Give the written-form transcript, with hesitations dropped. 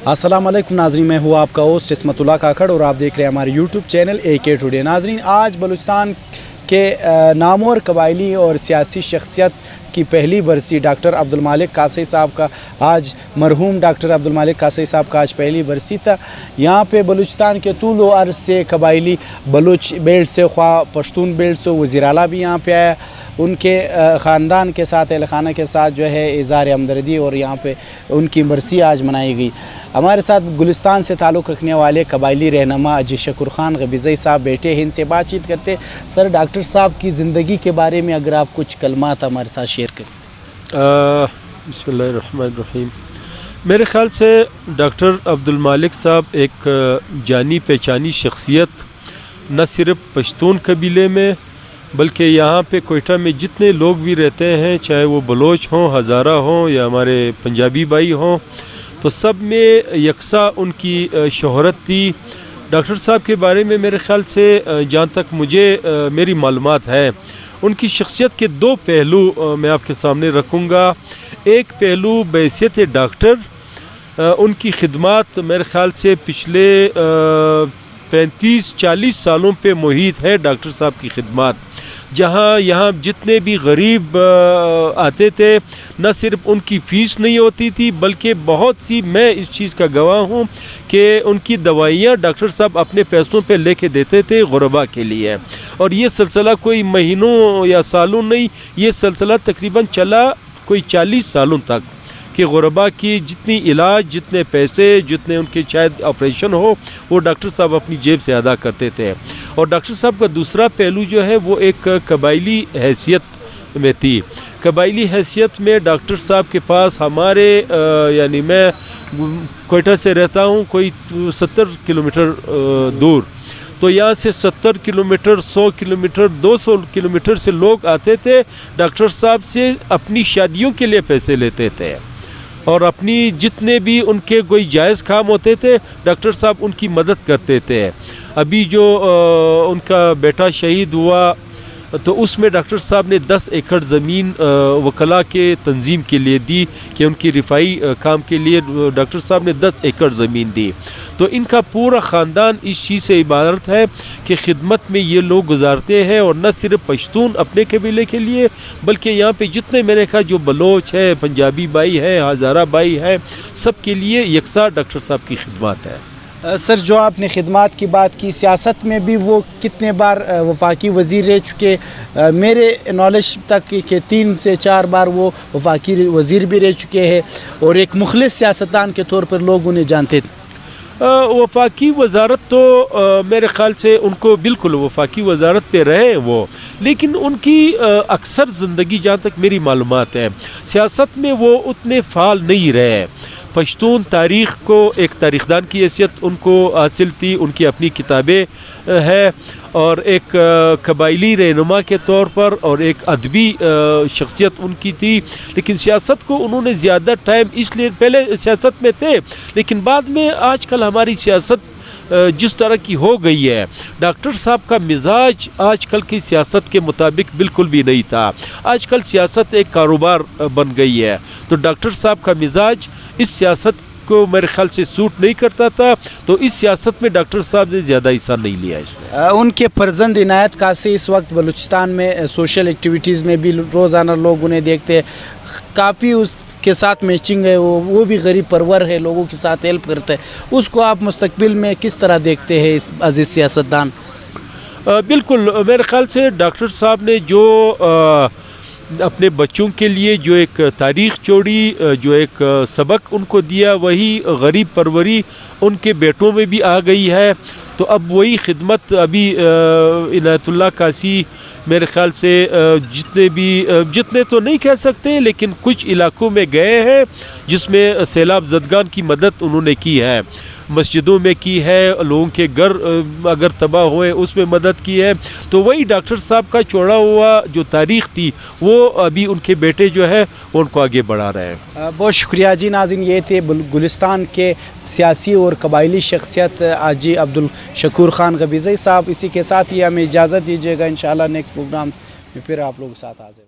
अस्सलाम वालेकुम नाज़रीन, मैं हूँ आपका होस्ट इस्मतुल्लाह काकड़ और आप देख रहे हैं हमारे यूट्यूब चैनल AK टुडे। नाज़रीन, आज बलूचिस्तान के नामवर कबायली और सियासी शख्सियत की पहली बरसी डॉक्टर अब्दुल मालिक कासई साहब का आज मरहूम डॉक्टर अब्दुल मालिक कासई साहब का आज पहली बरसी था। यहाँ पे बलूचिस्तान के तूल व अर्ज़ से कबायली बलूच बेल्ट से ख्वा पश्तून बेल्ट से वज़ीर आला भी यहाँ पे आया। उनके ख़ानदान के साथ अहल खाना के साथ जो है इज़हार हमदर्दी और यहाँ पे उनकी बरसी आज मनाई गई। हमारे साथ गुलिस्तान से ताल्लुक़ रखने वाले कबायली रहनुमा अजी शकूर खान गबीज़ई साहब बैठे हैं, इनसे बातचीत करते। सर, डॉक्टर साहब की ज़िंदगी के बारे में अगर आप कुछ कलमात हमारे साथ शेयर करें। बिस्मिल्लाहिर्रहमानिर्रहीम। मेरे ख़्याल से डॉक्टर अब्दुल मालिक साहब एक जानी पहचानी शख्सियत न सिर्फ़ पश्तून कबीले में बल्कि यहाँ पे कोयटा में जितने लोग भी रहते हैं, चाहे वो बलोच हों, हज़ारा हों या हमारे पंजाबी भाई हों, तो सब में यकसा उनकी शोहरत थी। डॉक्टर साहब के बारे में मेरे ख़्याल से जहाँ तक मुझे मेरी मालूमात है, उनकी शख्सियत के दो पहलू मैं आपके सामने रखूँगा। एक पहलू बहैसियत डॉक्टर उनकी खिदमत मेरे ख़्याल से पिछले 35-40 सालों पे मुहित है डॉक्टर साहब की खिदमत, जहाँ यहाँ जितने भी गरीब आते थे, न सिर्फ उनकी फ़ीस नहीं होती थी बल्कि बहुत सी, मैं इस चीज़ का गवाह हूँ कि उनकी दवाइयाँ डॉक्टर साहब अपने पैसों पे लेके देते थे गुरबा के लिए। और ये सिलसिला कोई महीनों या सालों नहीं, ये सिलसिला तकरीबन चला कोई 40 सालों तक कि गुरबा की जितनी इलाज, जितने पैसे, जितने उनके शायद ऑपरेशन हो, वो डॉक्टर साहब अपनी जेब से अदा करते थे। और डॉक्टर साहब का दूसरा पहलू जो है वो एक कबायली हैसियत में थी। कबायली हैसियत में डॉक्टर साहब के पास हमारे यानी मैं कोयटा से रहता हूँ कोई 70 किलोमीटर दूर, तो यहाँ से 70 किलोमीटर, 100 किलोमीटर, 200 किलोमीटर से लोग आते थे, डॉक्टर साहब से अपनी शादियों के लिए पैसे लेते थे और अपनी जितने भी उनके कोई जायज़ काम होते थे डॉक्टर साहब उनकी मदद करते थे। अभी जो उनका बेटा शहीद हुआ तो उसमें डॉक्टर साहब ने 10 एकड़ ज़मीन वकला के तंजीम के लिए दी कि उनकी रिफाई काम के लिए डॉक्टर साहब ने 10 एकड़ ज़मीन दी। तो इनका पूरा ख़ानदान इस चीज़ से इबारत है कि खिदमत में ये लोग गुजारते हैं, और न सिर्फ पश्तून अपने कबीले के लिए बल्कि यहाँ पे जितने मैंने कहा जो बलोच है, पंजाबी भाई है, हज़ारा भाई है, सब के लिए यकसा डॉक्टर साहब की खिदमत है। सर, जो आपने खिदमत की बात की, सियासत में भी वो कितने बार वफाकी वज़ीर रह चुके? मेरे नॉलेज तक के 3 से 4 बार वो वफाकी वज़ीर भी रह चुके हैं और एक मुखलिस सियासतदान के तौर पर लोग उन्हें जानते थे। वफाकी वजारत तो मेरे ख़्याल से उनको बिल्कुल वफाकी वजारत पे रहे वो, लेकिन उनकी अक्सर ज़िंदगी जहाँ तक मेरी मालूमात है सियासत में वो उतने फ़ाल नहीं रहे। पश्तून तारीख़ को एक तारीख़दान की हैसियत उनको हासिल थी, उनकी अपनी किताबें है, और एक कबायली रहनुमा के तौर पर और एक अदबी शख्सियत उनकी थी। लेकिन सियासत को उन्होंने ज़्यादा टाइम, इसलिए पहले सियासत में थे लेकिन बाद में आजकल हमारी सियासत जिस तरह की हो गई है, डॉक्टर साहब का मिजाज आजकल की सियासत के मुताबिक बिल्कुल भी नहीं था। आजकल सियासत एक कारोबार बन गई है, तो डॉक्टर साहब का मिजाज इस सियासत को मेरे ख्याल से सूट नहीं करता था, तो इस सियासत में डॉक्टर साहब ने ज़्यादा हिस्सा नहीं लिया इसमें। उनके फर्जंद इनायत कासी इस वक्त बलूचिस्तान में सोशल एक्टिविटीज़ में भी रोज़ाना लोग उन्हें देखते हैं, काफ़ी उसके साथ मैचिंग है, वो भी गरीब परवर है, लोगों के साथ हेल्प करते हैं। उसको आप मुस्तकबिल में किस तरह देखते हैं इस अजीज़ सियासतदान? बिल्कुल, मेरे ख्याल से डॉक्टर साहब ने जो अपने बच्चों के लिए जो एक तारीख़ छोड़ी, जो एक सबक उनको दिया, वही गरीब परवरी उनके बेटों में भी आ गई है। तो अब वही खिदमत अभी इनायतुल्लाह कासी मेरे ख़्याल से जितने तो नहीं कह सकते लेकिन कुछ इलाकों में गए हैं जिसमें सैलाब ज़दगान की मदद उन्होंने की है, मस्जिदों में की है, लोगों के घर अगर तबाह हुए उसमें मदद की है। तो वही डॉक्टर साहब का छोड़ा हुआ जो तारीख़ थी वो अभी उनके बेटे जो है वो उनको आगे बढ़ा रहे हैं। बहुत शुक्रिया जी। नाज़रीन, ये थे गुलिस्तान के सियासी और कबायली शख्सियत हाजी अब्दुल शकूर खान गबीज़ई साहब। इसी के साथ ही हमें इजाज़त दीजिएगा। इंशाअल्लाह नेक्स्ट प्रोग्राम में फिर आप लोगों के साथ हाज़िर